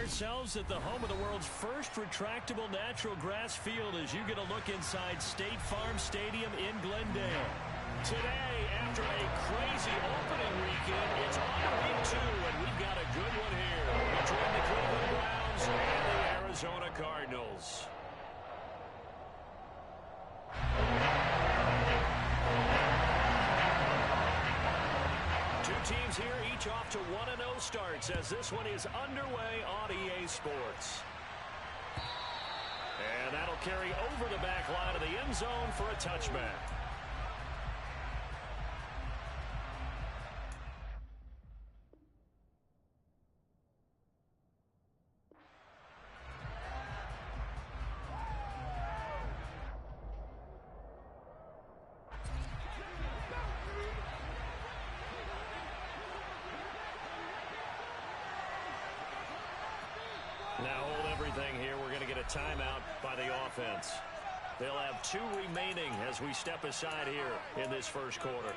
ourselves at the home of the world's first retractable natural grass field as you get a look inside State Farm Stadium in Glendale. Today, after a crazy opening weekend, it's on to week 2, and we've got a good one here between the Cleveland Browns and the Arizona Cardinals. Two teams here, each off to 1-0 starts as this one is underway on EA Sports. And that'll carry over the back line of the end zone for a touchback. Now hold everything here. We're going to get a timeout by the offense. They'll have 2 remaining as we step aside here in this first quarter.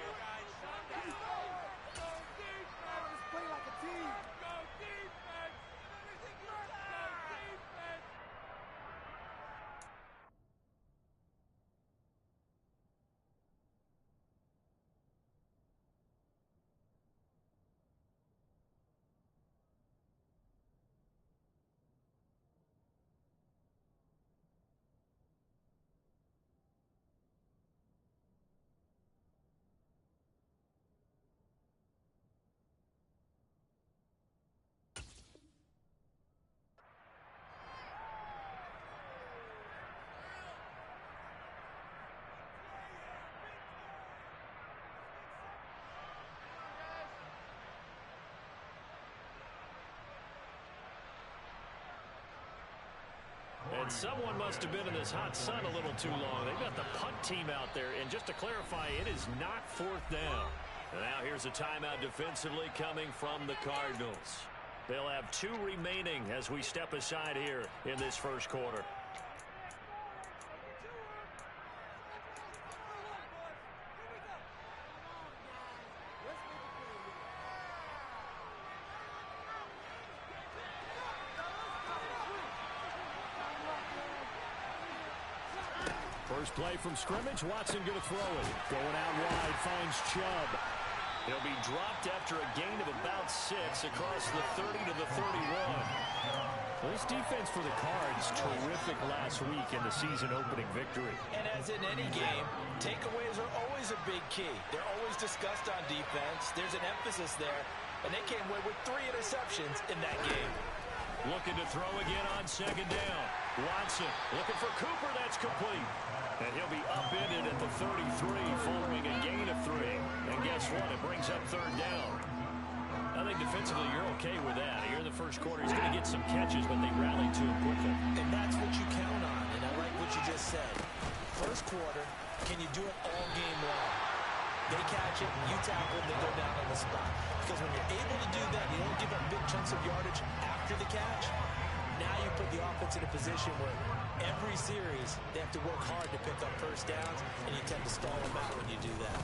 And someone must have been in this hot sun a little too long. They've got the punt team out there. And just to clarify, it is not 4th down. And now here's a timeout defensively coming from the Cardinals. They'll have 2 remaining as we step aside here in this first quarter. First play from scrimmage. Watson going to throw it. Going out wide, finds Chubb. He'll be dropped after a gain of about 6 across the 30 to the 31. This defense for the Cards, terrific last week in the season-opening victory. And as in any game, takeaways are always a big key. They're always discussed on defense. There's an emphasis there, and they came away with 3 interceptions in that game. Looking to throw again on 2nd down. Watson looking for Cooper. That's complete. And he'll be upended at the 33 following a gain of 3. And guess what? It brings up 3rd down. I think defensively you're okay with that. Here in the first quarter, he's going to get some catches, but they rallied to him quickly. And that's what you count on, and I like what you just said. First quarter, can you do it all game long? They catch it, you tackle, they go down on the spot. Because when you're able to do that, you don't give up big chunks of yardage after the catch. Now you put the offense in a position where every series they have to work hard to pick up first downs, and you tend to stall them out when you do that.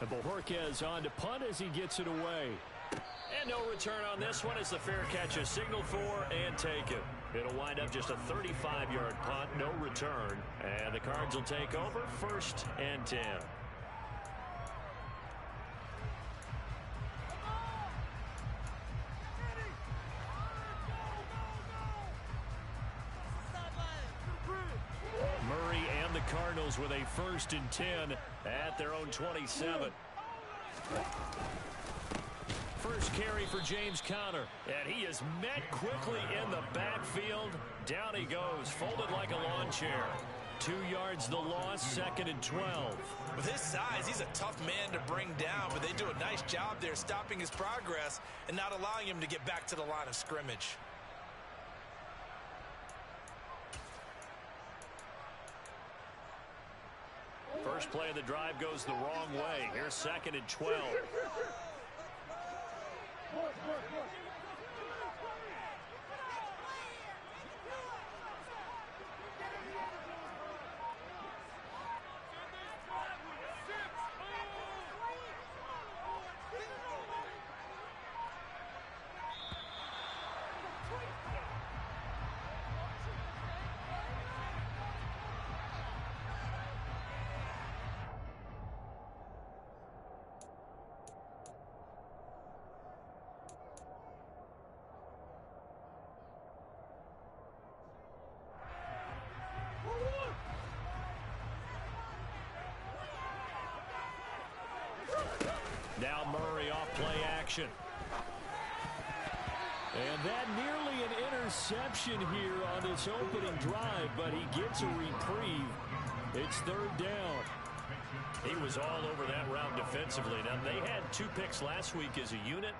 And Bojorquez on to punt as he gets it away. And no return on this one as the fair catch is signaled for and taken. It'll wind up just a 35-yard punt, no return. And the Cards will take over 1st and 10. Murray and the Cardinals with a 1st and 10 at their own 27. First carry for James Conner, and he is met quickly in the backfield. Down he goes, folded like a lawn chair. 2 yards the loss, 2nd and 12. With his size, he's a tough man to bring down, but they do a nice job there stopping his progress and not allowing him to get back to the line of scrimmage. First play of the drive goes the wrong way. Here's 2nd and 12. Now Murray off play action. And that nearly an interception here on this opening drive, but he gets a reprieve. It's third down. He was all over that route defensively. Now, they had 2 picks last week as a unit.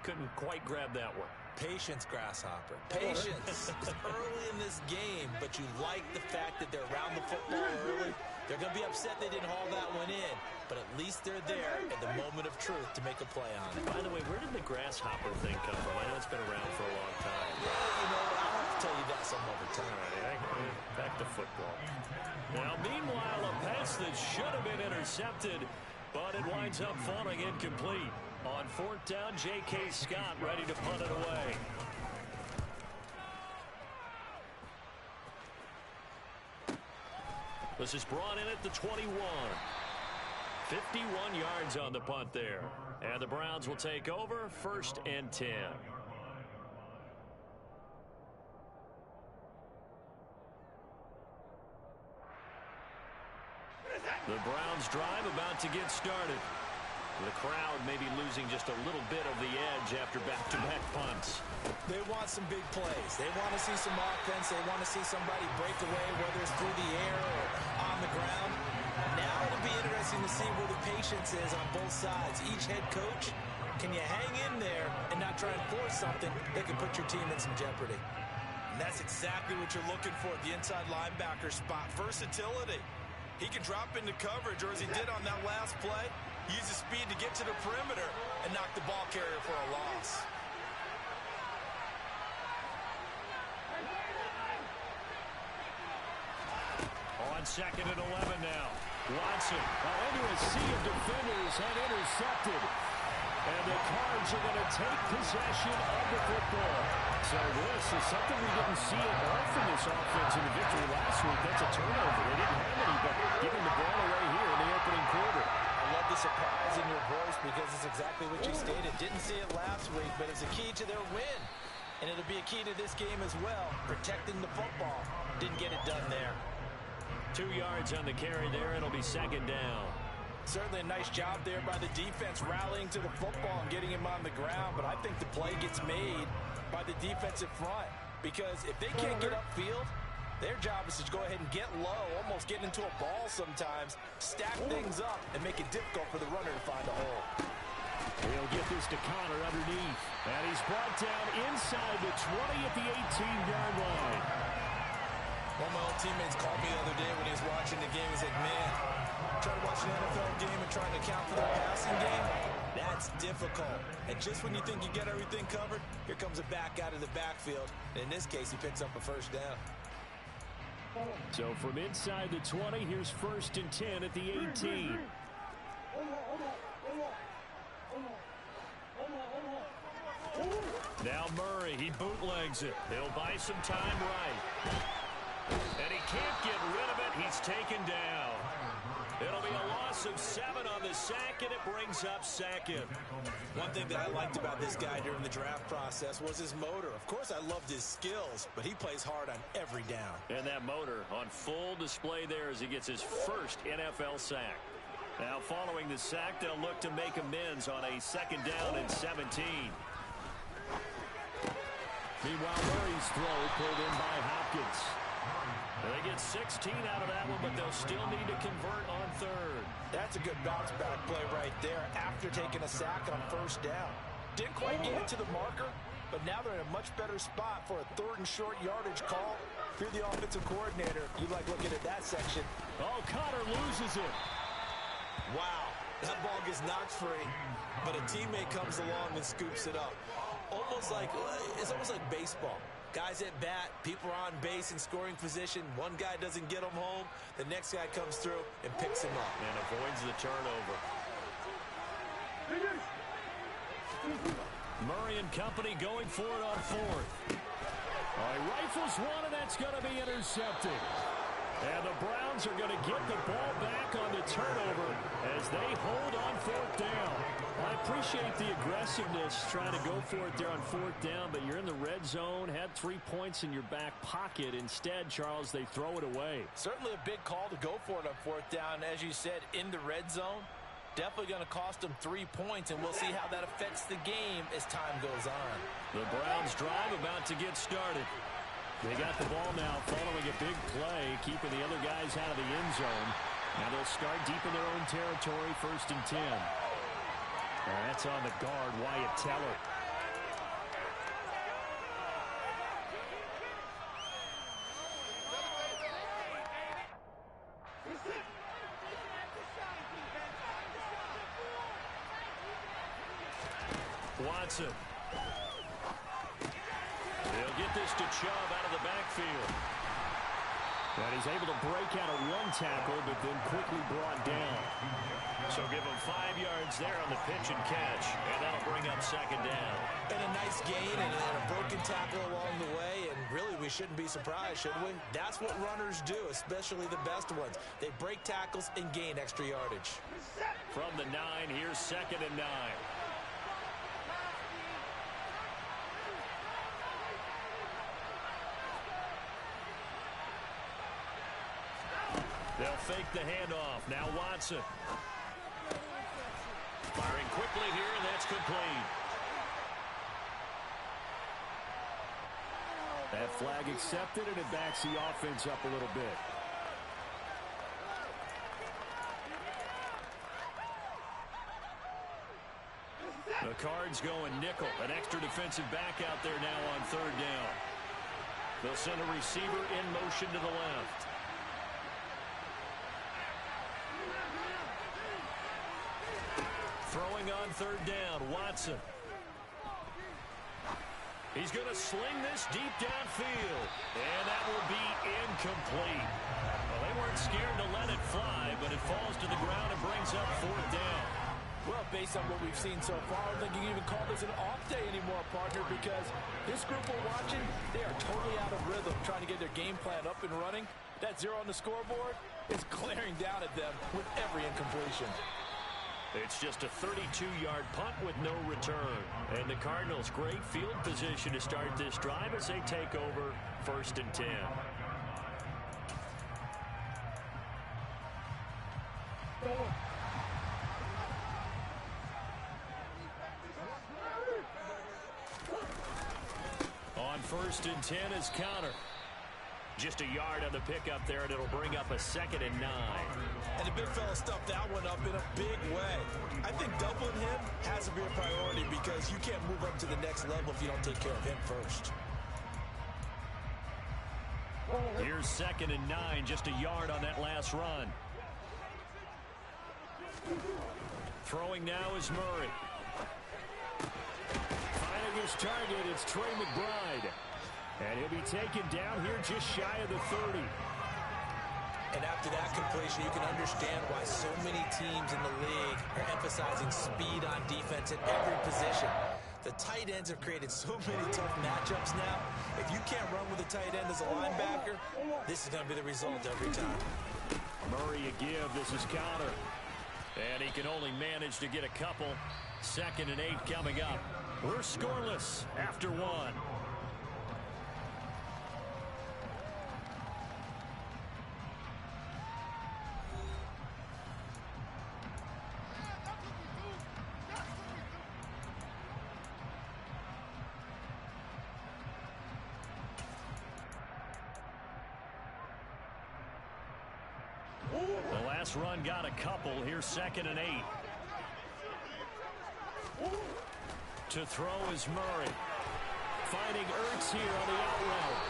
Couldn't quite grab that one. Patience, Grasshopper. Patience. It's early in this game, but you like the fact that they're around the football early. They're going to be upset they didn't haul that one in, but at least they're there at the moment of truth to make a play on it. By the way, where did the grasshopper thing come from? I know it's been around for a long time. Yeah, you know, I'll have to tell you that some other time. All right, back to football. Now, meanwhile, a pass that should have been intercepted, but it winds up falling incomplete. On 4th down, J.K. Scott ready to punt it away. This is brought in at the 21. 51 yards on the punt there. And the Browns will take over, 1st and 10. The Browns drive about to get started. The crowd maybe losing just a little bit of the edge after back-to-back punts. They want some big plays. They want to see some offense. They want to see somebody break away, whether it's through the air or on the ground. Now it'll be interesting to see where the patience is on both sides. Each head coach, can you hang in there and not try and force something that could put your team in some jeopardy? And that's exactly what you're looking for at the inside linebacker spot. Versatility. He can drop into coverage, or as he did on that last play, use his speed to get to the perimeter and knock the ball carrier for a loss. On 2nd and 11 now. Watson into a sea of defenders and intercepted. And the Cards are going to take possession of the football. So this is something we didn't see at all from this offense in the victory last week. That's a turnover. They didn't have any, but giving the ball away here in the opening quarter. I love the surprise in your voice because it's exactly what you stated. Didn't see it last week, but it's a key to their win. And it'll be a key to this game as well, protecting the football. Didn't get it done there. 2 yards on the carry there. It'll be 2nd down. Certainly a nice job there by the defense rallying to the football and getting him on the ground, but I think the play gets made by the defensive front because if they can't get upfield, their job is to go ahead and get low, almost get into a ball sometimes, stack things up, and make it difficult for the runner to find a hole. He'll get this to Connor underneath, and he's brought down inside the 20 at the 18-yard line. One of my old teammates called me the other day when he was watching the game. He's like, man, trying to watch an NFL game and trying to account for their passing game, that's difficult. And just when you think you get everything covered, here comes a back out of the backfield. And in this case, he picks up a 1st down. So from inside the 20, here's 1st and 10 at the 18. Now Murray, he bootlegs it. He'll buy some time right. And he can't get rid of it. He's taken down. It'll be a loss of 7 on the sack, and it brings up 2nd. One thing that I liked about this guy during the draft process was his motor. Of course, I loved his skills, but he plays hard on every down. And that motor on full display there as he gets his 1st NFL sack. Now, following the sack, they'll look to make amends on a 2nd down and 17. Meanwhile, Murray's throw pulled in by Hopkins. They get 16 out of that one, but they'll still need to convert on 3rd. That's a good bounce-back play right there after taking a sack on 1st down. Didn't quite get it to the marker, but now they're in a much better spot for a 3rd and short yardage call. If you're the offensive coordinator, you like looking at that section. Oh, Connor loses it. Wow, that ball gets knocked free, but a teammate comes along and scoops it up. It's almost like baseball. Guys at bat, people are on base in scoring position. One guy doesn't get him home. The next guy comes through and picks him up. And avoids the turnover. Murray and company going for it on 4th. All right, rifles one, and that's going to be intercepted. And the Browns are going to get the ball back on the turnover as they hold on 4th down. I appreciate the aggressiveness trying to go for it there on 4th down, but you're in the red zone, had 3 points in your back pocket. Instead, Charles, they throw it away. Certainly a big call to go for it on 4th down. As you said, in the red zone. Definitely going to cost them 3 points, and we'll see how that affects the game as time goes on. The Browns drive about to get started. They got the ball now following a big play, keeping the other guys out of the end zone. Now they'll start deep in their own territory, 1st and 10. That's on the guard, Wyatt Teller. Watson. They'll get this to Chubb out of the backfield. And he's able to break out of one tackle, but then quickly brought down. So give him 5 yards there on the pitch and catch, and that'll bring up 2nd down. And a nice gain and a broken tackle along the way, and really we shouldn't be surprised, should we? That's what runners do, especially the best ones. They break tackles and gain extra yardage. From the 9, here's 2nd and 9. They'll fake the handoff. Now Watson. Firing quickly here, and that's complete. That flag accepted, and it backs the offense up a little bit. The Cards going nickel. An extra defensive back out there now on 3rd down. They'll send a receiver in motion to the left. Throwing on 3rd down, Watson. He's going to sling this deep downfield, and that will be incomplete. Well, they weren't scared to let it fly, but it falls to the ground and brings up 4th down. Well, based on what we've seen so far, I don't think you can even call this an off day anymore, partner, because this group we're watching, they are totally out of rhythm, trying to get their game plan up and running. That 0 on the scoreboard is glaring down at them with every incompletion. It's just a 32-yard punt with no return. And the Cardinals, great field position to start this drive as they take over 1st and 10. On 1st and 10 is Connor. Just a yard on the pickup there, and it'll bring up a 2nd and 9. And the big fella stuffed that one up in a big way. I think doubling him has to be a priority because you can't move up to the next level if you don't take care of him first. Here's 2nd and 9, just a yard on that last run. Throwing now is Murray. Finding his target, it's Trey McBride. And he'll be taken down here just shy of the 30. And after that completion, you can understand why so many teams in the league are emphasizing speed on defense at every position. The tight ends have created so many tough matchups now. If you can't run with a tight end as a linebacker, this is going to be the result every time. Murray a give. This is Connor. And he can only manage to get a couple. 2nd and 8 coming up. We're scoreless after 1. The last run got a couple. Here's 2nd and 8. To throw is Murray. Finding Ertz here on the out route.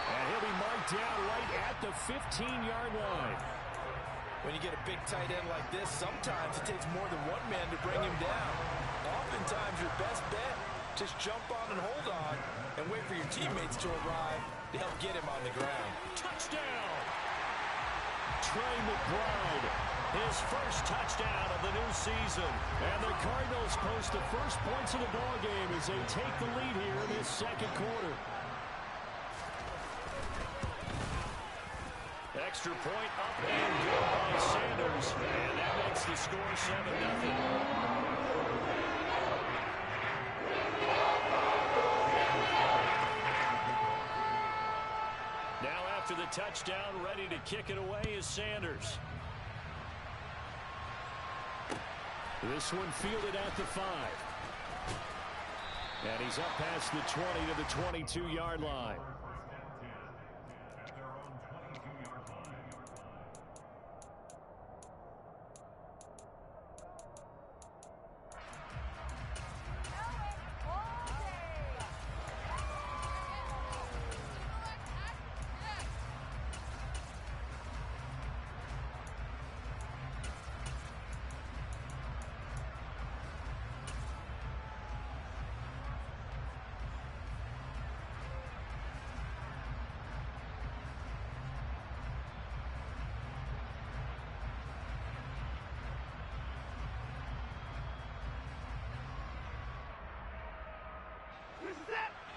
And he'll be marked down right at the 15-yard line. When you get a big tight end like this, sometimes it takes more than one man to bring him down. Oftentimes your best bet, just jump on and hold on and wait for your teammates to arrive to help get him on the ground. Touchdown! Trey McBride, his first touchdown of the new season. And the Cardinals post the first points of the ballgame as they take the lead here in this 2nd quarter. Extra point up and good by Sanders. And that makes the score 7-0. After the touchdown, ready to kick it away is Sanders. This one fielded at the 5. And he's up past the 20 to the 22-yard line.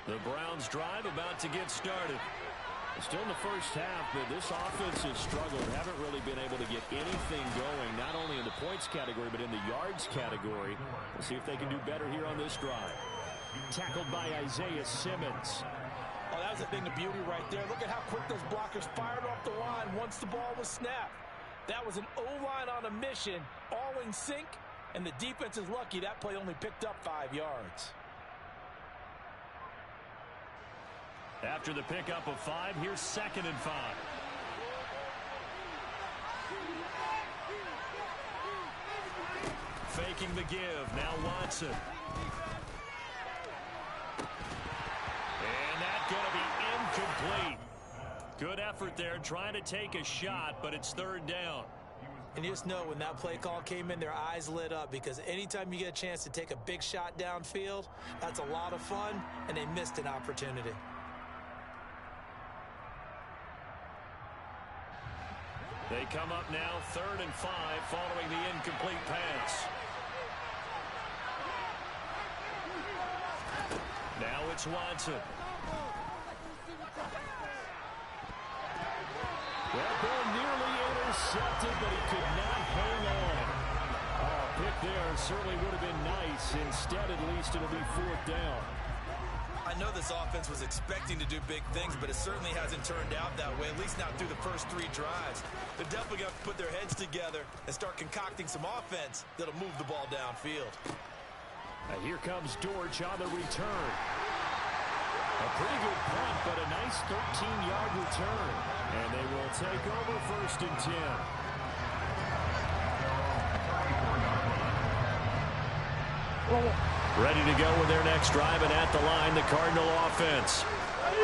The Browns drive about to get started. Still in the first half, but this offense has struggled. Haven't really been able to get anything going, not only in the points category, but in the yards category. We'll see if they can do better here on this drive. Tackled by Isaiah Simmons. Oh, that was a thing of beauty right there. Look at how quick those blockers fired off the line once the ball was snapped. That was an O-line on a mission, all in sync, and the defense is lucky that play only picked up 5 yards. After the pickup of 5, here's 2nd and 5. Faking the give. Now Watson. And that's going to be incomplete. Good effort there trying to take a shot, but it's 3rd down. And you just know when that play call came in, their eyes lit up, because anytime you get a chance to take a big shot downfield, that's a lot of fun, and they missed an opportunity. They come up now 3rd and 5 following the incomplete pass. Now it's Watson. That ball nearly intercepted, but he could not hang on. Oh, pick there certainly would have been nice. Instead, at least it'll be 4th down. I know this offense was expecting to do big things, but it certainly hasn't turned out that way, at least not through the first 3 drives. They're definitely going to put their heads together and start concocting some offense that'll move the ball downfield. Now here comes Dortch on the return. A pretty good punt, but a nice 13-yard return. And they will take over 1st and 10. Ready to go with their next drive, and at the line, the Cardinal offense.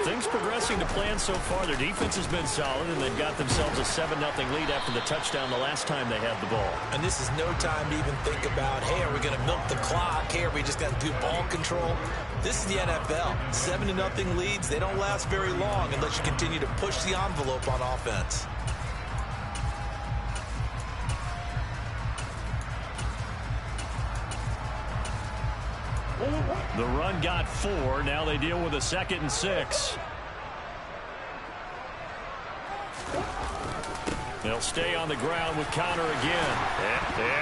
Things progressing to plan so far. Their defense has been solid, and they've got themselves a 7-0 lead after the touchdown the last time they had the ball. And this is no time to even think about, hey, are we going to milk the clock? Hey, are we just going to do ball control? This is the NFL. 7-0 leads, they don't last very long unless you continue to push the envelope on offense. The run got 4. Now they deal with a 2nd and 6. They'll stay on the ground with Connor again.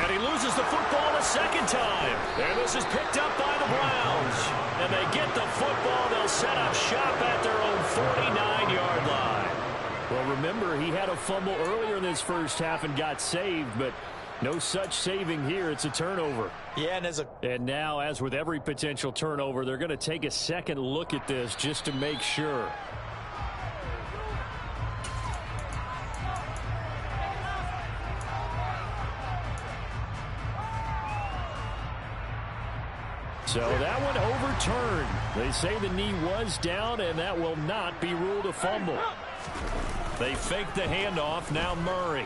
And he loses the football a 2nd time. And this is picked up by the Browns. And they get the football. They'll set up shop at their own 49-yard line. Well, remember, he had a fumble earlier in this first half and got saved, but no such saving here. It's a turnover. Yeah, and now, as with every potential turnover, they're going to take a second look at this just to make sure. So that one overturned. They say the knee was down, and that will not be ruled a fumble. They fake the handoff. Now Murray.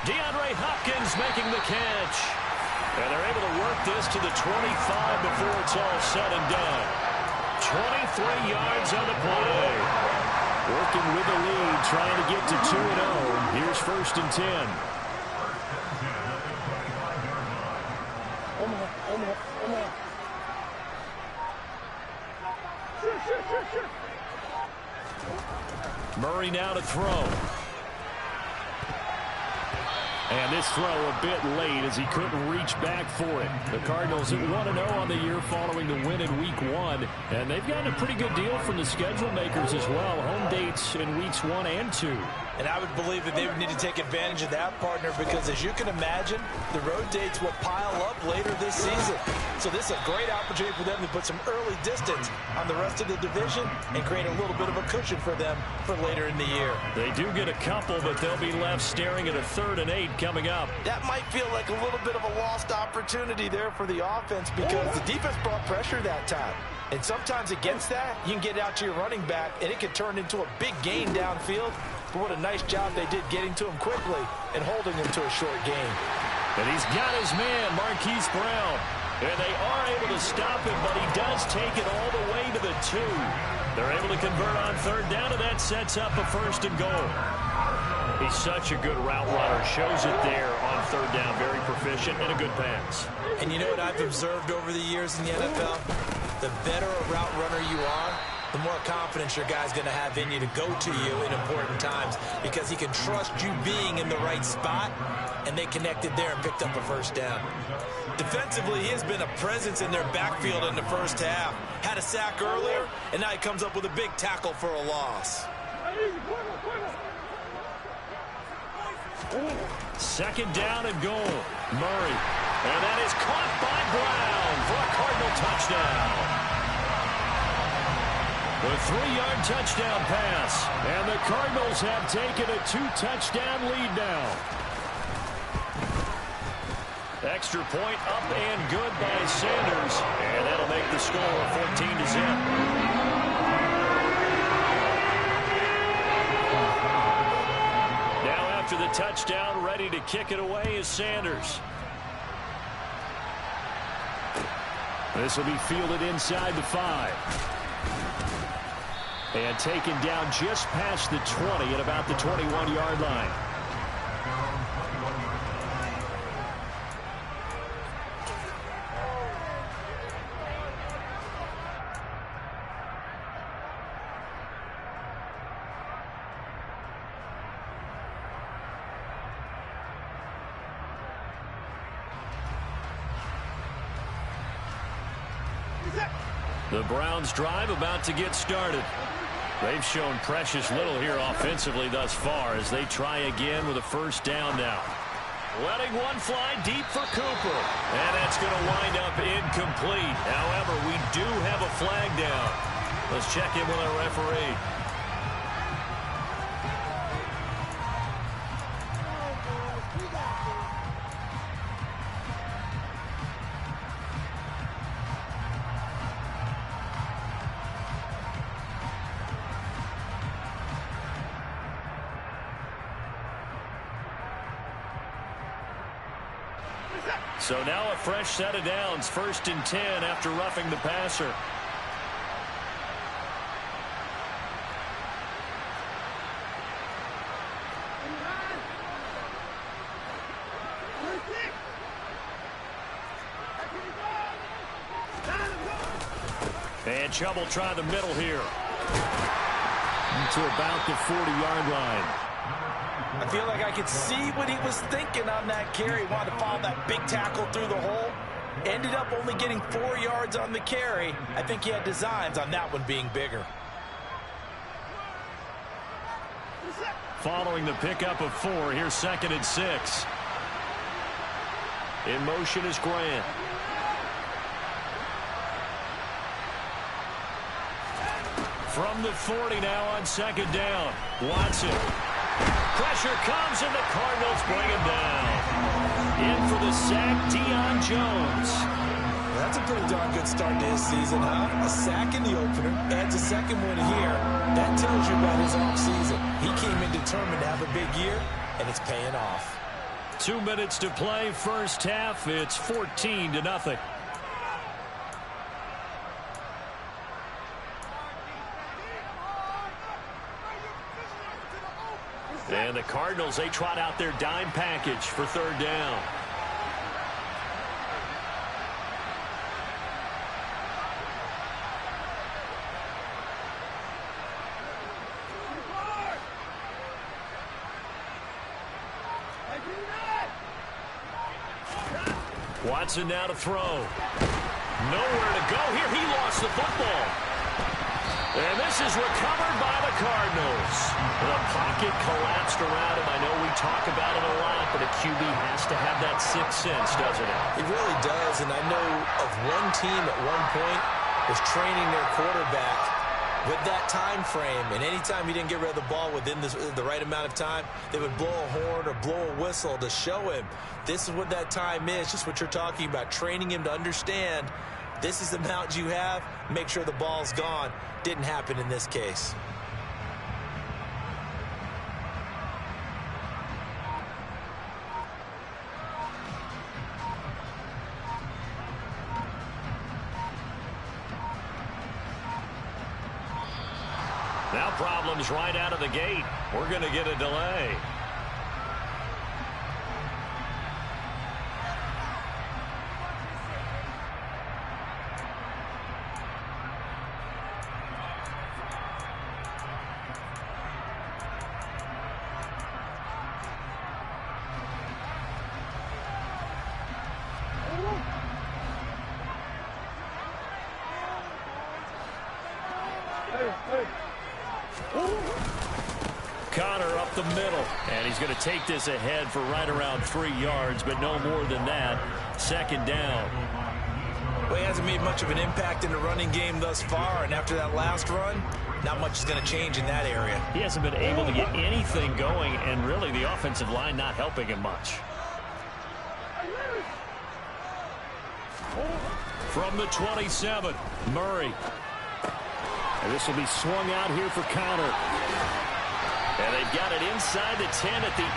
DeAndre Hopkins making the catch. And they're able to work this to the 25 before it's all said and done. 23 yards on the play. Working with the lead, trying to get to 2-0. Here's 1st and 10. Murray now to throw. And this throw a bit late as he couldn't reach back for it. The Cardinals at 1-0 on the year following the win in Week 1. And they've gotten a pretty good deal from the schedule makers as well. Home dates in Weeks 1 and 2. And I would believe that they would need to take advantage of that, partner, because as you can imagine, the road dates will pile up later this season. So this is a great opportunity for them to put some early distance on the rest of the division and create a little bit of a cushion for them for later in the year. They do get a couple, but they'll be left staring at a 3rd and 8 coming up. That might feel like a little bit of a lost opportunity there for the offense because the defense brought pressure that time. And sometimes against that, you can get out to your running back, and it can turn into a big gain downfield. But what a nice job they did getting to him quickly and holding him to a short gain. And he's got his man, Marquise Brown. And they are able to stop him, but he does take it all the way to the 2. They're able to convert on 3rd down, and that sets up a 1st and goal. He's such a good route runner. Shows it there on 3rd down. Very proficient and a good pass. And you know what I've observed over the years in the NFL? The better a route runner you are, the more confidence your guy's going to have in you to go to you in important times because he can trust you being in the right spot, and they connected there and picked up a 1st down. Defensively, he has been a presence in their backfield in the first half. Had a sack earlier, and now he comes up with a big tackle for a loss. 2nd down and goal. Murray. And that is caught by Brown for a Cardinal touchdown. The 3-yard touchdown pass. And the Cardinals have taken a 2-touchdown lead now. Extra point up and good by Sanders. And that'll make the score 14-0. After the touchdown, ready to kick it away is Sanders. This will be fielded inside the 5. And taken down just past the 20 at about the 21-yard line. The Browns drive about to get started. They've shown precious little here offensively thus far as they try again with a 1st down now. Letting one fly deep for Cooper. And that's going to wind up incomplete. However, we do have a flag down. Let's check in with our referee. So now a fresh set of downs, 1st and 10 after roughing the passer. And Chubb will try the middle here. To about the 40-yard line. I feel like I could see what he was thinking on that carry. He wanted to follow that big tackle through the hole. Ended up only getting 4 yards on the carry. I think he had designs on that one being bigger. Following the pickup of 4, here's 2nd and 6. In motion is Grant. From the 40 now on 2nd down. Watson. Pressure comes, and the Cardinals bring him down. In for the sack, Deion Jones. That's a pretty darn good start to his season, huh? A sack in the opener, adds a 2nd one here. That tells you about his offseason. He came in determined to have a big year, and it's paying off. 2 minutes to play, 1st half. It's 14-0. And the Cardinals, they trot out their dime package for 3rd down. Watson now to throw. Nowhere to go here. He lost the football. And this is recovered by the Cardinals. The pocket collapsed around him. I know we talk about it a lot, but a QB has to have that sixth sense, doesn't it? It really does, and I know of one team at one point was training their quarterback with that time frame, and anytime he didn't get rid of the ball within the right amount of time, they would blow a horn or blow a whistle to show him this is what that time is, just what you're talking about, training him to understand this is the amount you have, make sure the ball's gone. Didn't happen in this case. Now problems right out of the gate. We're going to get a delay. Connor up the middle, and he's going to take this ahead for right around 3 yards, but no more than that. Second down. Well, he hasn't made much of an impact in the running game thus far, and after that last run, not much is going to change in that area. He hasn't been able to get anything going, and really the offensive line not helping him much. From the 27, Murray. And this will be swung out here for Connor. And they've got it inside the 10 at the 8.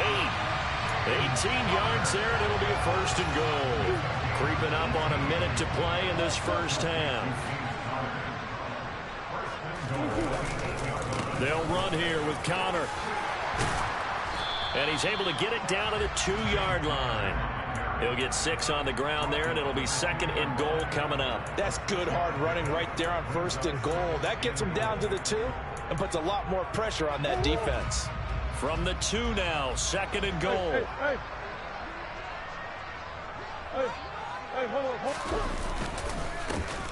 18 yards there, and it'll be a first and goal. Creeping up on a minute to play in this first half. They'll run here with Connor. And he's able to get it down to the 2-yard line. He'll get 6 on the ground there, and it'll be second and goal coming up. That's good hard running right there on first and goal. That gets him down to the 2 and puts a lot more pressure on that defense. From the 2 now, second and goal.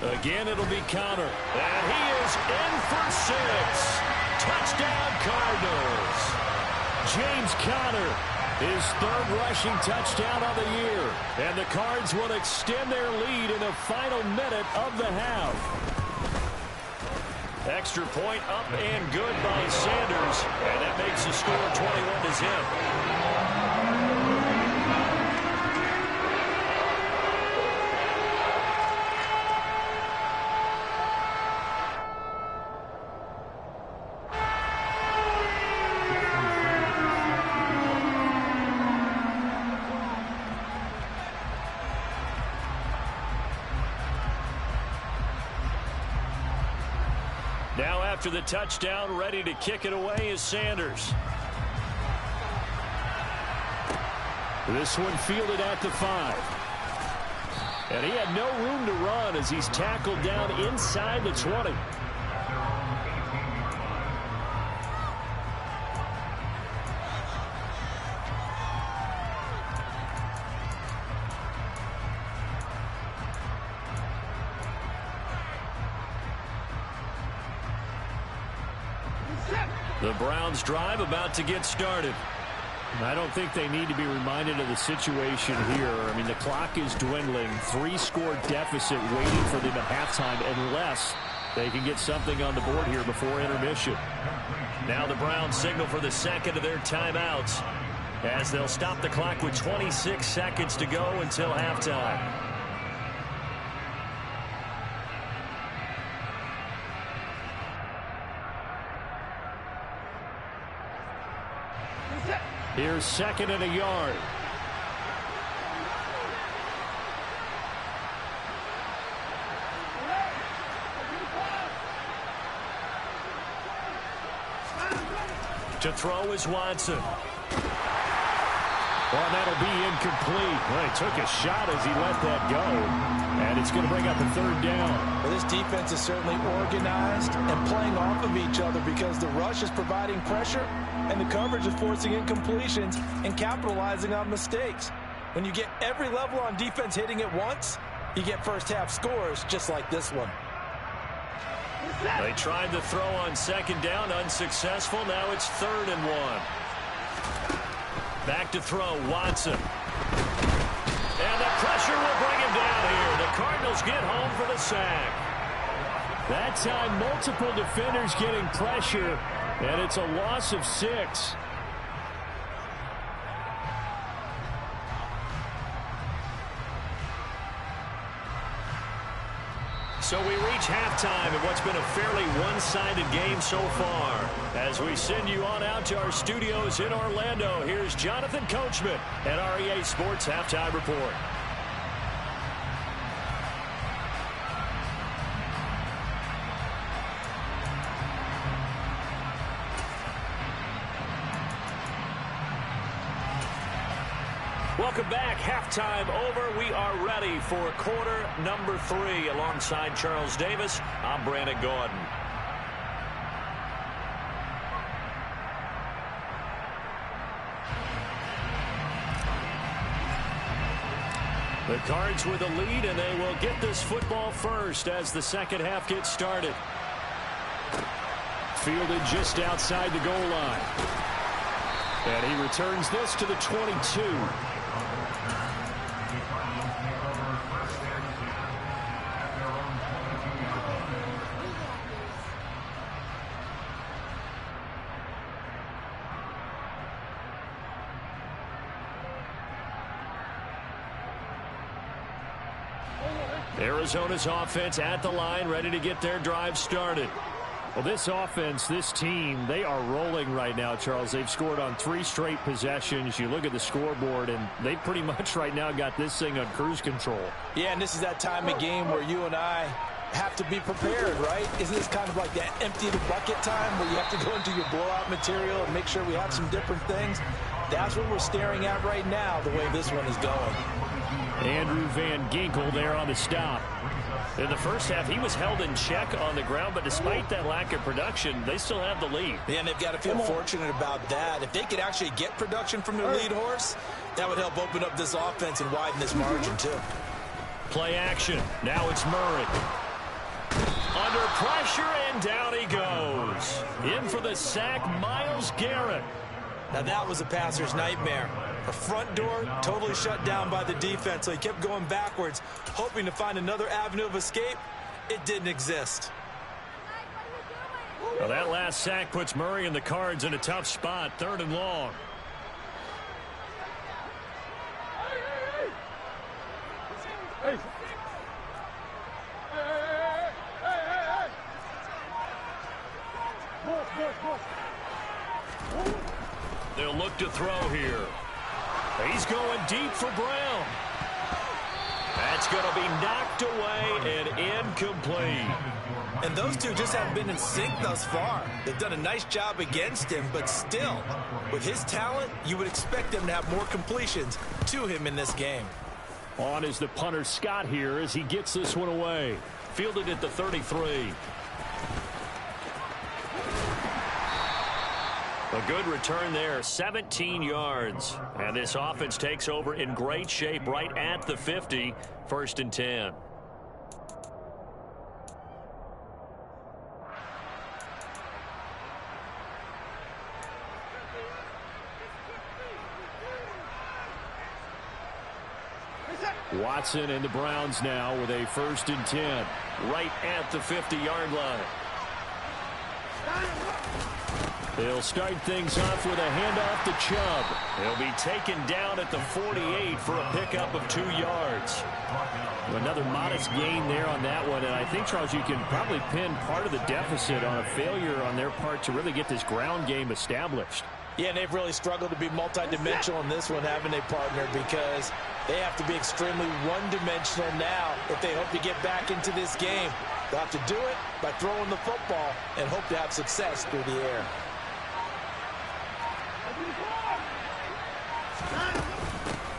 Again, it'll be Connor. And he is in for 6. Touchdown, Cardinals. James Conner, his third rushing touchdown of the year. And the Cards will extend their lead in the final minute of the half. Extra point up and good by Sanders. And that makes the score 21-0. Now after the touchdown, ready to kick it away is Sanders. This one fielded at the 5. And he had no room to run as he's tackled down inside the 20. The Browns drive about to get started. I don't think they need to be reminded of the situation here. I mean, the clock is dwindling. 3-score deficit waiting for them at halftime unless they can get something on the board here before intermission. Now the Browns signal for the second of their timeouts as they'll stop the clock with 26 seconds to go until halftime. Here's second and a yard. To throw is Watson. Well, that'll be incomplete. Well, he took a shot as he let that go. And it's going to bring up a third down. Well, this defense is certainly organized and playing off of each other because the rush is providing pressure and the coverage is forcing incompletions and capitalizing on mistakes. When you get every level on defense hitting at once, you get first half scores just like this one. They tried the throw on second down, unsuccessful. Now it's 3rd and 1. Back to throw, Watson. And the pressure will bring him down here. The Cardinals get home for the sack. That time, multiple defenders getting pressure, and it's a loss of 6. So we reach halftime in what's been a fairly one-sided game so far. As we send you on out to our studios in Orlando, here's Jonathan Coachman at REA Sports Halftime Report. Welcome back. Halftime over. We are ready for quarter number 3. Alongside Charles Davis, I'm Brandon Gordon. The Cards with a lead, and they will get this football first as the second half gets started. Fielded just outside the goal line. And he returns this to the 22. Arizona's offense at the line, ready to get their drive started. Well, this offense, this team, they are rolling right now, Charles. They've scored on 3 straight possessions. You look at the scoreboard, and they pretty much right now got this thing on cruise control. Yeah, and this is that time of game where you and I have to be prepared, right? Isn't this kind of like that empty the bucket time where you have to go into your blowout material and make sure we have some different things? That's what we're staring at right now, the way this one is going. Andrew Van Ginkel there on the stop. In the first half, he was held in check on the ground, but despite that lack of production, they still have the lead. Yeah, and they've got to feel fortunate about that. If they could actually get production from their lead horse, that would help open up this offense and widen this margin, too. Play action. Now it's Murray. Under pressure, and down he goes. In for the sack, Myles Garrett. Now that was a passer's nightmare. The front door totally shut down by the defense, so he kept going backwards, hoping to find another avenue of escape. It didn't exist. Well, that last sack puts Murray and the Cards in a tough spot, 3rd and long. They'll look to throw here. He's going deep for Brown. That's going to be knocked away and incomplete. And those two just haven't been in sync thus far. They've done a nice job against him, but still, with his talent, you would expect them to have more completions to him in this game. On is the punter Scott here as he gets this one away. Fielded at the 33. A good return there, 17 yards. And this offense takes over in great shape right at the 50, 1st and 10. Watson and the Browns now with a 1st and 10, right at the 50-yard line. They'll start things off with a handoff to Chubb. He'll be taken down at the 48 for a pickup of 2 yards. Another modest gain there on that one, and I think, Charles, you can probably pin part of the deficit on a failure on their part to really get this ground game established. Yeah, and they've really struggled to be multidimensional in this one, haven't they, partner? Because they have to be extremely one-dimensional now if they hope to get back into this game. They'll have to do it by throwing the football and hope to have success through the air.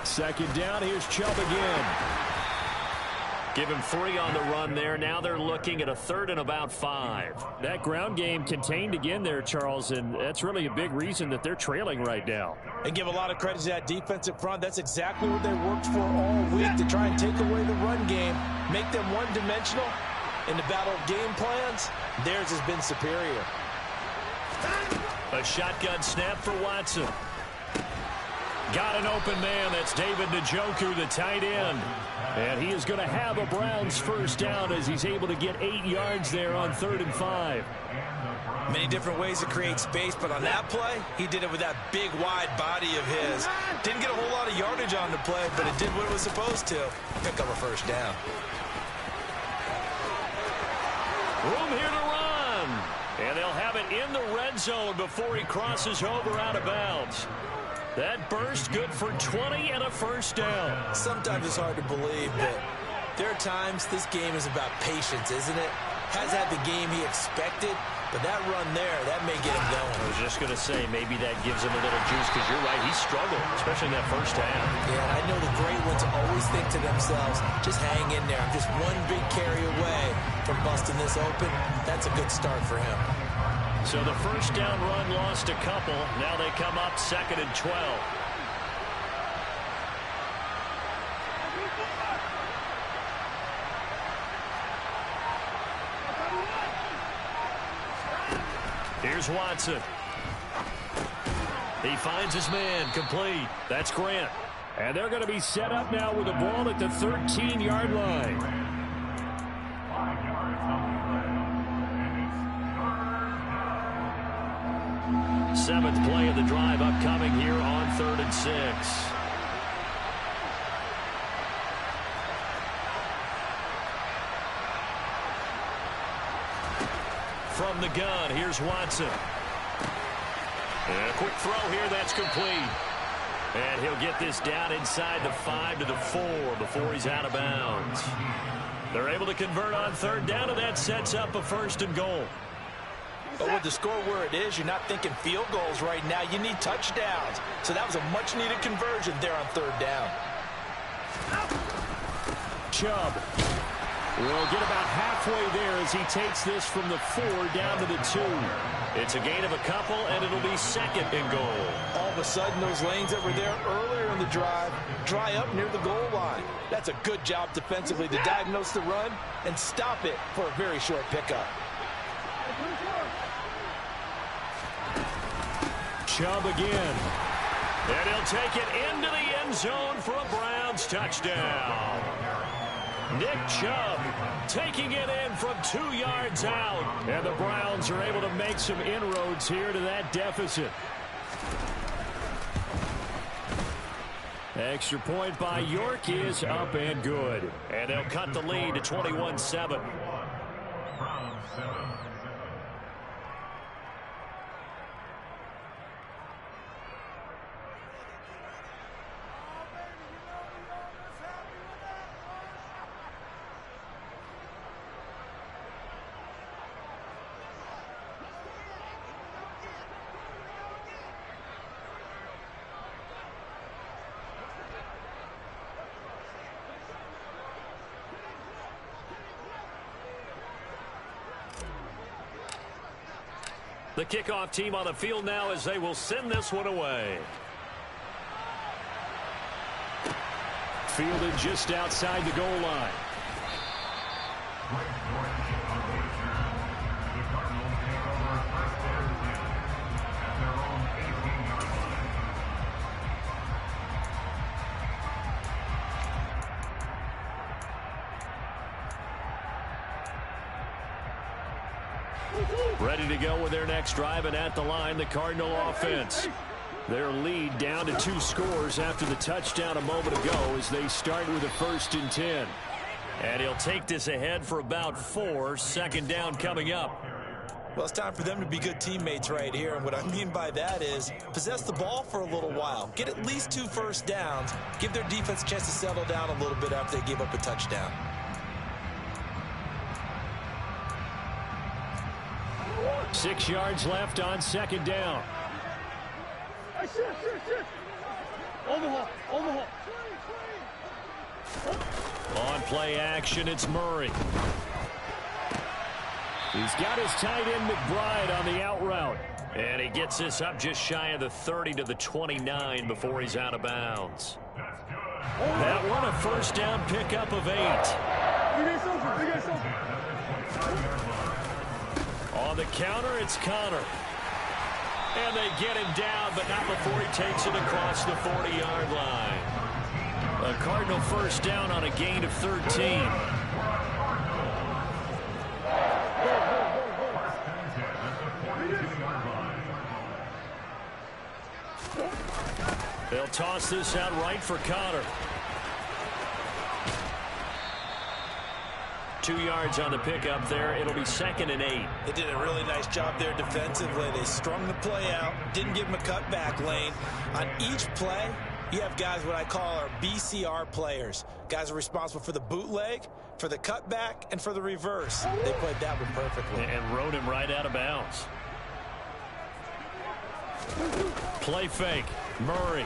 Second down, here's Chubb again. Give him 3 on the run there. Now they're looking at a 3rd and about 5. That ground game contained again there, Charles, and that's really a big reason that they're trailing right now. And give a lot of credit to that defensive front. That's exactly what they worked for all week, to try and take away the run game, make them one-dimensional, In the battle of game plans, theirs has been superior. A shotgun snap for Watson. Got an open man. That's David Njoku, the tight end. And he is going to have a Browns first down as he's able to get 8 yards there on 3rd and 5. Many different ways to create space, but on that play, he did it with that big, wide body of his. Didn't get a whole lot of yardage on the play, but it did what it was supposed to. Pick up a first down. Room here to run. And they'll have it in the red zone before he crosses over out of bounds. That burst good for 20 and a first down. Sometimes it's hard to believe that there are times this game is about patience, isn't it? Has had the game he expected, but that run there, that may get him going. I was just going to say, maybe that gives him a little juice, because you're right, he struggled, especially in that first half. Yeah, and I know the great ones always think to themselves, just hang in there. I'm just one big carry away from busting this open. That's a good start for him. So the first down run lost a couple. Now they come up 2nd and 12. Here's Watson. He finds his man, complete. That's Grant. And they're going to be set up now with the ball at the 13-yard line. Seventh play of the drive upcoming here on 3rd and 6. From the gun, here's Watson. And a quick throw here, that's complete. And he'll get this down inside the 5 to the 4 before he's out of bounds. They're able to convert on 3rd down, and that sets up a 1st and goal. But with the score where it is, you're not thinking field goals right now. You need touchdowns. So that was a much-needed conversion there on 3rd down. Chubb will get about halfway there as he takes this from the 4 down to the 2. It's a gain of a couple, and it'll be 2nd and goal. All of a sudden, those lanes that were there earlier in the drive dry up near the goal line. That's a good job defensively to diagnose the run and stop it for a very short pickup. Chubb again. And he'll take it into the end zone for a Browns touchdown. Nick Chubb taking it in from 2 yards out. And the Browns are able to make some inroads here to that deficit. Extra point by York is up and good. And they'll cut the lead to 21-7. The kickoff team on the field now as they will send this one away. Fielded just outside the goal line. Ready to go with their next drive, and at the line, the Cardinal offense. Their lead down to 2 scores after the touchdown a moment ago as they start with a 1st and 10. And he'll take this ahead for about 4. 2nd down coming up. Well, it's time for them to be good teammates right here. And what I mean by that is possess the ball for a little while. Get at least 2 first downs. Give their defense a chance to settle down a little bit after they give up a touchdown. Six yards left on 2nd down. On play action, it's Murray. He's got his tight end McBride on the out route. And he gets this up just shy of the 30 to the 29 before he's out of bounds. That one a 1st down pickup of 8. the counter, it's Connor. And they get him down, but not before he takes it across the 40-yard line. A Cardinal first down on a gain of 13. They'll toss this out right for Connor. 2 yards on the pickup there. It'll be 2nd and 8. They did a really nice job there defensively. They strung the play out, didn't give him a cutback lane. On each play, you have guys what I call our BCR players. Guys are responsible for the bootleg, for the cutback, and for the reverse. They played that one perfectly. And rode him right out of bounds. Play fake. Murray.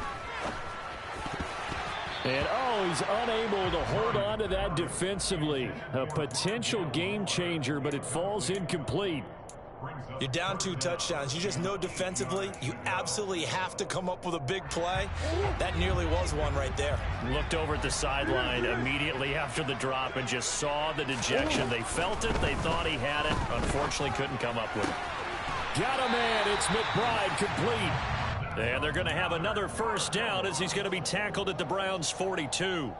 And, he's unable to hold on to that defensively. A potential game changer, but it falls incomplete. You're down 2 touchdowns. You just know defensively you absolutely have to come up with a big play. That nearly was one right there. Looked over at the sideline immediately after the drop and just saw the dejection. They felt it. They thought he had it. Unfortunately, couldn't come up with it. Got a man. It's McBride complete. And they're going to have another first down as he's going to be tackled at the Browns' 42.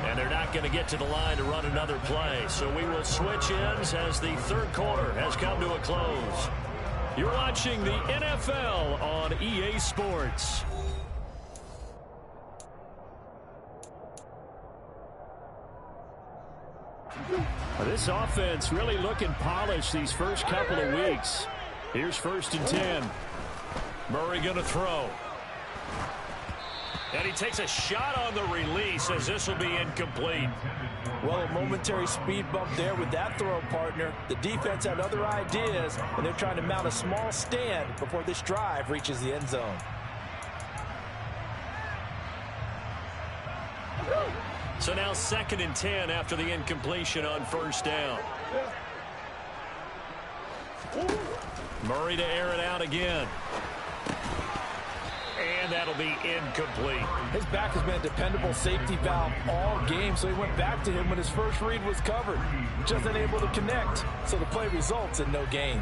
And they're not going to get to the line to run another play. So we will switch ends as the third quarter has come to a close. You're watching the NFL on EA Sports. This offense really looking polished these first couple of weeks. Here's 1st and 10. Murray going to throw. And he takes a shot on the release as this will be incomplete. Well, a momentary speed bump there with that throw, partner. The defense had other ideas, and they're trying to mount a small stand before this drive reaches the end zone. So now 2nd and 10 after the incompletion on first down. Murray to air it out again. And that'll be incomplete. His back has been a dependable safety valve all game, so he went back to him when his first read was covered. Just unable to connect, so the play results in no gain.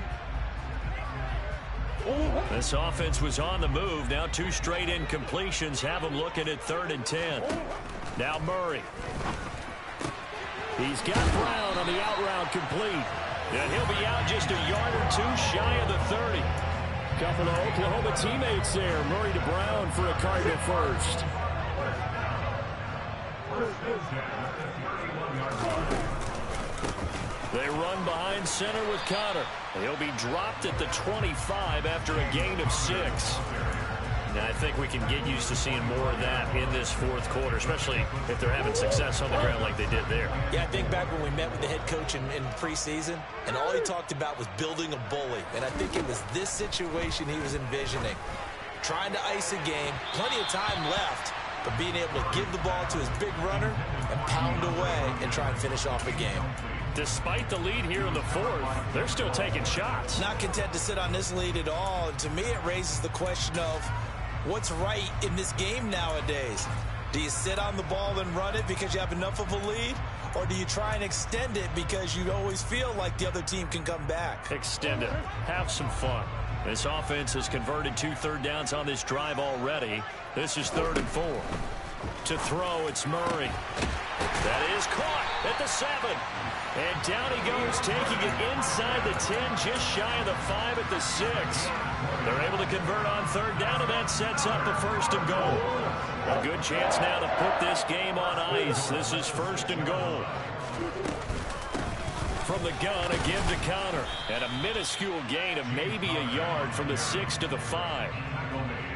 This offense was on the move. Now 2 straight incompletions have him looking at 3rd and 10. Now Murray. He's got Brown on the out route complete. And he'll be out just a yard or 2 shy of the 30. Couple of Oklahoma teammates there. Murray to Brown for a Cardinal first. They run behind center with Connor. He'll be dropped at the 25 after a gain of 6. And I think we can get used to seeing more of that in this fourth quarter, especially if they're having success on the ground like they did there. Yeah, I think back when we met with the head coach in preseason, and all he talked about was building a bully. And I think it was this situation he was envisioning. Trying to ice a game, plenty of time left, but being able to give the ball to his big runner and pound away and try and finish off a game. Despite the lead here in the fourth, they're still taking shots. Not content to sit on this lead at all. And to me, it raises the question of what's right in this game nowadays. Do you sit on the ball and run it because you have enough of a lead? Or do you try and extend it because you always feel like the other team can come back? Extend it. Have some fun. This offense has converted 2 third downs on this drive already. This is 3rd and 4. To throw, it's Murray. That is caught at the 7. And down he goes, taking it inside the 10, just shy of the 5 at the 6. They're able to convert on 3rd down, and that sets up a 1st and goal. A good chance now to put this game on ice. This is 1st and goal. From the gun, again to Connor. And a minuscule gain of maybe a yard from the 6 to the 5.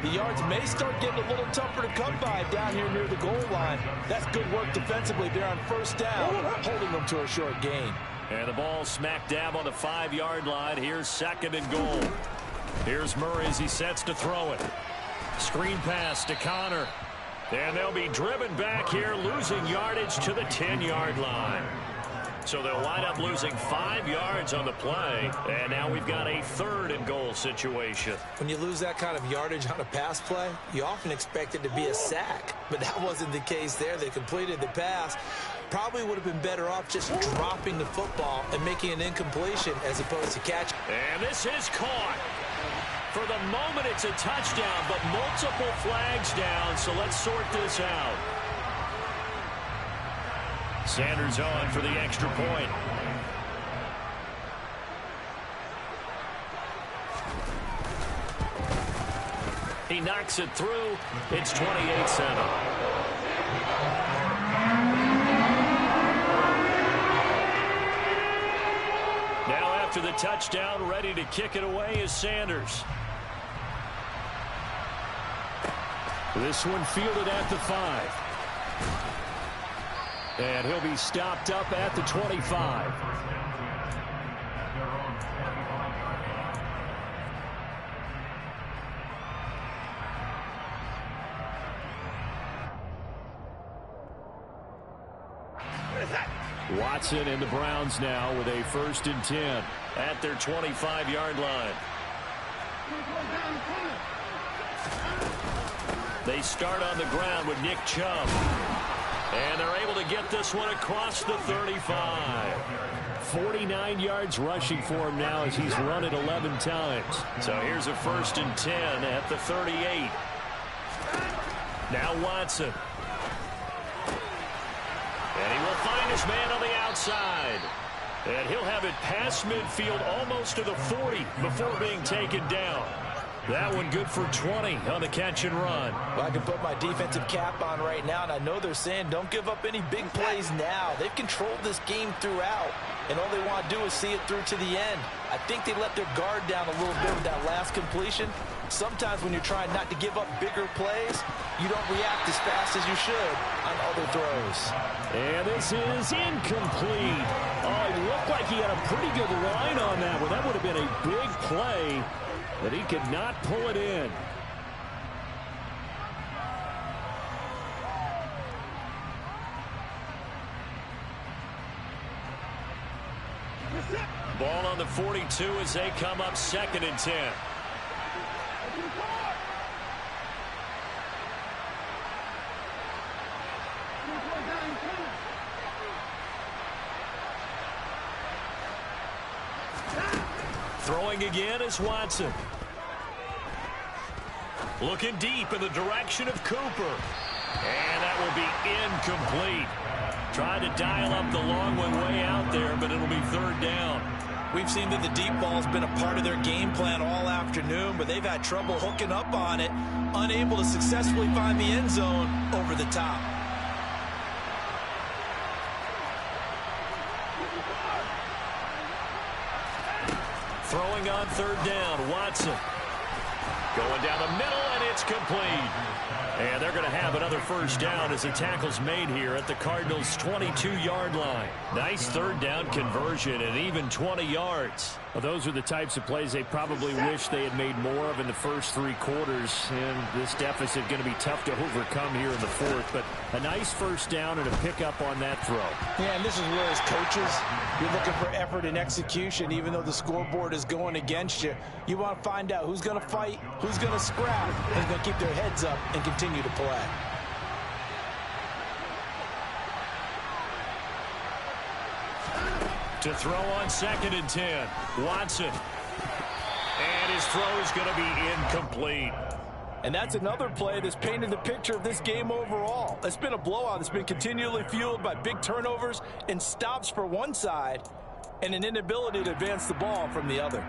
The yards may start getting a little tougher to come by down here near the goal line. That's good work defensively there on 1st down, holding them to a short gain. And the ball smack dab on the 5-yard line. Here's 2nd and goal. Here's Murray as he sets to throw it. Screen pass to Connor. And they'll be driven back here, losing yardage to the 10-yard line. So they'll wind up losing 5 yards on the play. And now we've got a 3rd and goal situation. When you lose that kind of yardage on a pass play, you often expect it to be a sack. But that wasn't the case there. They completed the pass. probably would have been better off just dropping the football and making an incompletion as opposed to catching. And this is caught. For the moment, it's a touchdown, but multiple flags down, so let's sort this out. Sanders on for the extra point. He knocks it through. It's 28-7. Now after the touchdown, ready to kick it away is Sanders. This one fielded at the 5. And he'll be stopped up at the 25. Watson and the Browns now with a 1st and 10 at their 25-yard line. They start on the ground with Nick Chubb. And they're able to get this one across the 35. 49 yards rushing for him now as he's run it 11 times. So here's a 1st and 10 at the 38. Now Watson. And he will find his man on the outside. And he'll have it past midfield almost to the 40 before being taken down. That one good for 20 on the catch and run. Well, I can put my defensive cap on right now, and I know they're saying don't give up any big plays now. They've controlled this game throughout, and all they want to do is see it through to the end. I think they let their guard down a little bit with that last completion. Sometimes when you're trying not to give up bigger plays, you don't react as fast as you should on other throws. And this is incomplete. Oh, it looked like he had a pretty good line on that one. That would have been a big play, but he could not pull it in. Ball on the 42 as they come up 2nd and 10. Throwing again is Watson. Looking deep in the direction of Cooper. And that will be incomplete. Trying to dial up the long one way out there, but it'll be 3rd down. We've seen that the deep ball's been a part of their game plan all afternoon, but they've had trouble hooking up on it, unable to successfully find the end zone over the top. Throwing on 3rd down, Watson. Going down the middle, and it's complete. And they're going to have another 1st down as the tackle's made here at the Cardinals' 22-yard line. Nice 3rd down conversion and even 20 yards. Well, those are the types of plays they probably wish they had made more of in the first 3 quarters. And this deficit going to be tough to overcome here in the 4th. But a nice 1st down and a pickup on that throw. Yeah, and this is where as coaches, you're looking for effort and execution. Even though the scoreboard is going against you, you want to find out who's going to fight, who's going to scrap, who's going to keep their heads up and continue to play. To throw on 2nd and 10, Watson. And his throw is going to be incomplete. And that's another play that's painted the picture of this game overall. It's been a blowout that's been continually fueled by big turnovers and stops for one side and an inability to advance the ball from the other.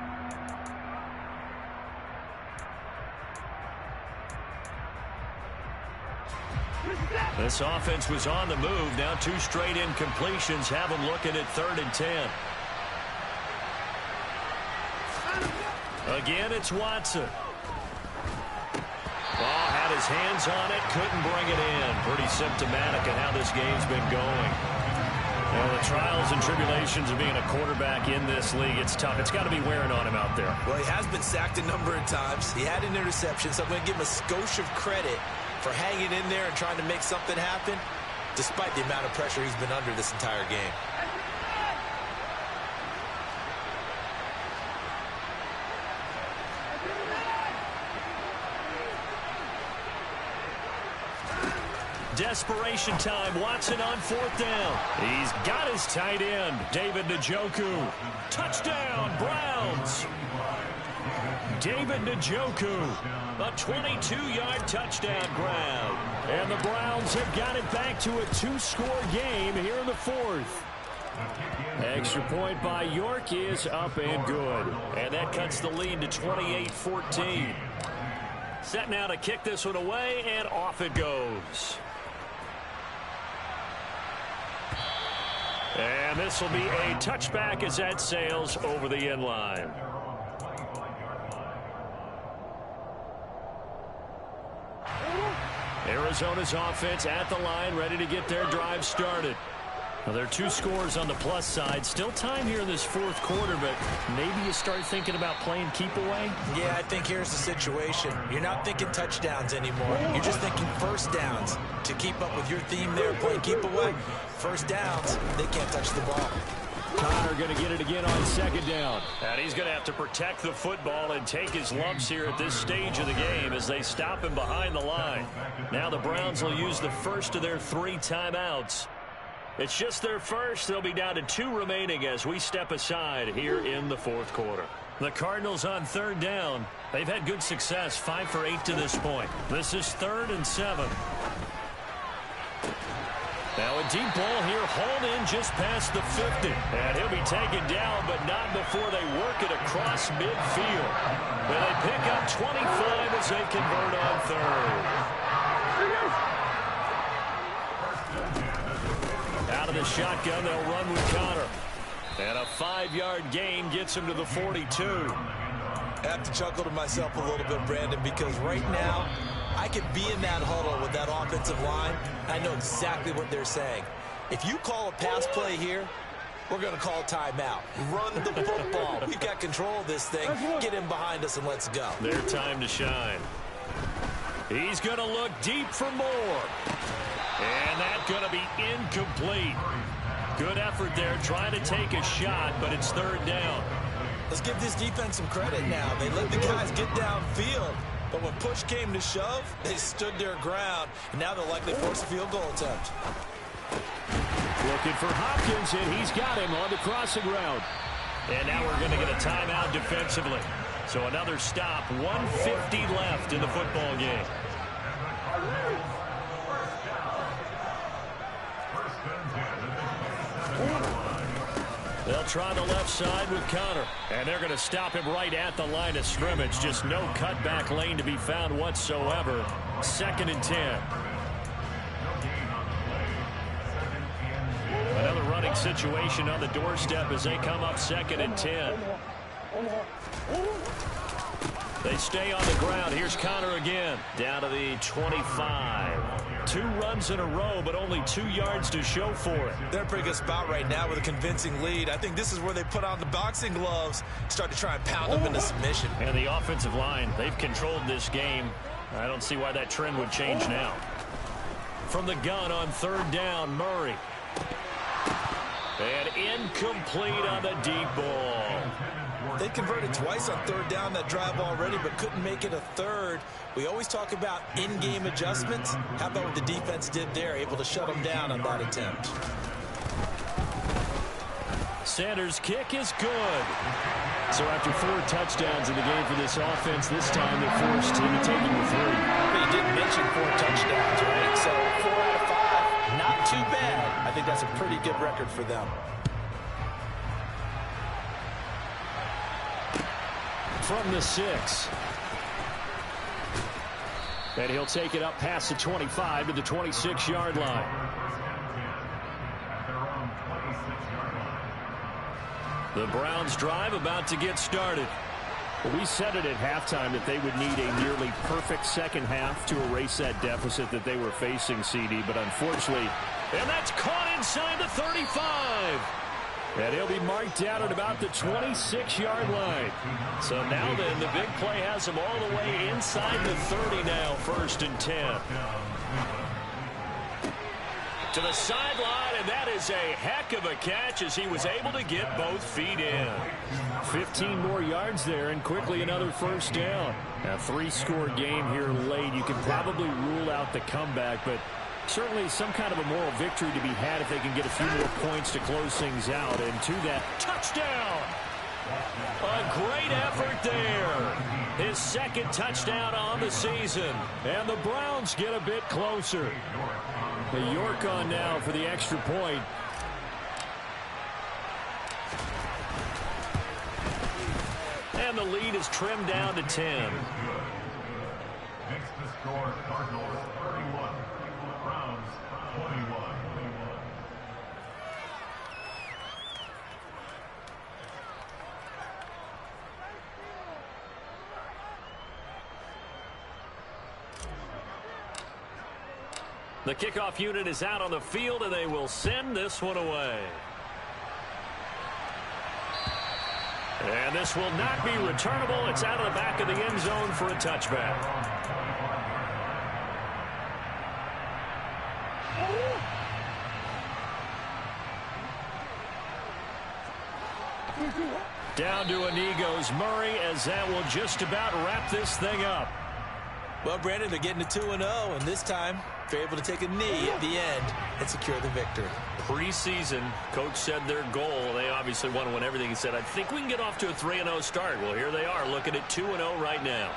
This offense was on the move. Now 2 straight incompletions have them looking at 3rd and 10. Again, it's Watson. Ball had his hands on it, couldn't bring it in. Pretty symptomatic of how this game's been going. Well, the trials and tribulations of being a quarterback in this league, it's tough. It's got to be wearing on him out there. Well, he has been sacked a number of times. He had an interception, so I'm going to give him a skosh of credit for hanging in there and trying to make something happen, despite the amount of pressure he's been under this entire game. Desperation time. Watson on 4th down. He's got his tight end, David Njoku. Touchdown, Browns. David Njoku, a 22-yard touchdown grab. And the Browns have got it back to a 2-score game here in the 4th. Extra point by York is up and good. And that cuts the lead to 28-14. Set now to kick this one away, and off it goes. And this will be a touchback as that sails over the end line. Arizona's offense at the line, ready to get their drive started. Well, there are 2 scores on the plus side. Still time here in this 4th quarter, but maybe you start thinking about playing keep away? Yeah, I think here's the situation. You're not thinking touchdowns anymore. You're just thinking first downs. To keep up with your theme there, playing keep away, first downs, they can't touch the ball. Connor going to get it again on 2nd down. And he's going to have to protect the football and take his lumps here at this stage of the game as they stop him behind the line. Now the Browns will use the first of their 3 timeouts. It's just their first. They'll be down to 2 remaining as we step aside here in the 4th quarter. The Cardinals on 3rd down. They've had good success, 5 for 8 to this point. This is 3rd and 7. Now a deep ball here, hauled in just past the 50. And he'll be taken down, but not before they work it across midfield. And they pick up 25 as they convert on 3rd. Out of the shotgun, they'll run with Connor. And a 5-yard gain gets him to the 42. I have to chuckle to myself a little bit, Brandon, because right now I could be in that huddle with that offensive line. I know exactly what they're saying. If you call a pass play here, we're going to call timeout. Run the football. We've got control of this thing. Get in behind us and let's go. Their time to shine. He's going to look deep for more. And that's going to be incomplete. Good effort there, trying to take a shot, but it's 3rd down. Let's give this defense some credit now. They let the guys get downfield, but when push came to shove, they stood their ground, and now they'll likely force a field goal attempt. Looking for Hopkins, and he's got him on the crossing route. And now we're going to get a timeout defensively. So another stop, 1:50 left in the football game. They'll try the left side with Connor. And they're going to stop him right at the line of scrimmage. Just no cutback lane to be found whatsoever. 2nd and 10. Another running situation on the doorstep as they come up 2nd and 10. They stay on the ground. Here's Connor again. Down to the 25. 2 runs in a row, but only 2 yards to show for it. They're in a pretty good spot right now with a convincing lead. I think this is where they put on the boxing gloves, start to try and pound them into submission. And the offensive line, they've controlled this game. I don't see why that trend would change now. From the gun on 3rd down, Murray. And incomplete on the deep ball. They converted twice on 3rd down that drive already, but couldn't make it a 3rd. We always talk about in-game adjustments. How about what the defense did there, able to shut them down on that attempt. Sanders' kick is good. So after 4 touchdowns in the game for this offense, this time they're forced into taking the 3. But you didn't mention 4 touchdowns, right? So 4 out of 5, not too bad. I think that's a pretty good record for them. From the 6. And he'll take it up past the 25 to the 26-yard line. The Browns drive about to get started. We said it at halftime that they would need a nearly perfect second half to erase that deficit that they were facing, CD, but unfortunately, and that's caught inside the 35. And he'll be marked down at about the 26-yard line. So now then, the big play has him all the way inside the 30 now, 1st and 10. To the sideline, and that is a heck of a catch as he was able to get both feet in. 15 more yards there, and quickly another 1st down. A 3-score game here late. You can probably rule out the comeback, but Certainly some kind of a moral victory to be had if they can get a few more points to close things out. And to that, touchdown! A great effort there. His second touchdown on the season. And the Browns get a bit closer. The York on now for the extra point. And the lead is trimmed down to 10. Next to score, Cardinals 31, Browns 21. The kickoff unit is out on the field, and they will send this one away. And this will not be returnable. It's out of the back of the end zone for a touchback. Down to a knee goes Murray, as that will just about wrap this thing up. Well, Brandon, they're getting to 2-0, and this time they're able to take a knee at the end and secure the victory. Preseason, coach said their goal, they obviously want to win everything. He said, I think we can get off to a 3-0 start. Well, here they are looking at 2-0 right now.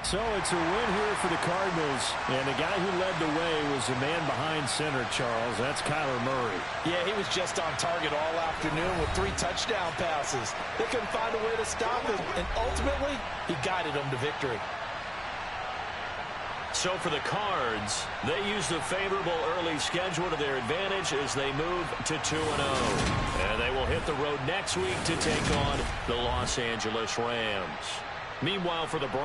So it's a win here for the Cardinals, and the guy who led the way was the man behind center, Charles. That's Kyler Murray. Yeah, he was just on target all afternoon with 3 touchdown passes. They couldn't find a way to stop him, and ultimately, he guided them to victory. So for the Cards, they use the favorable early schedule to their advantage as they move to 2-0. And they will hit the road next week to take on the Los Angeles Rams. Meanwhile, for the Browns,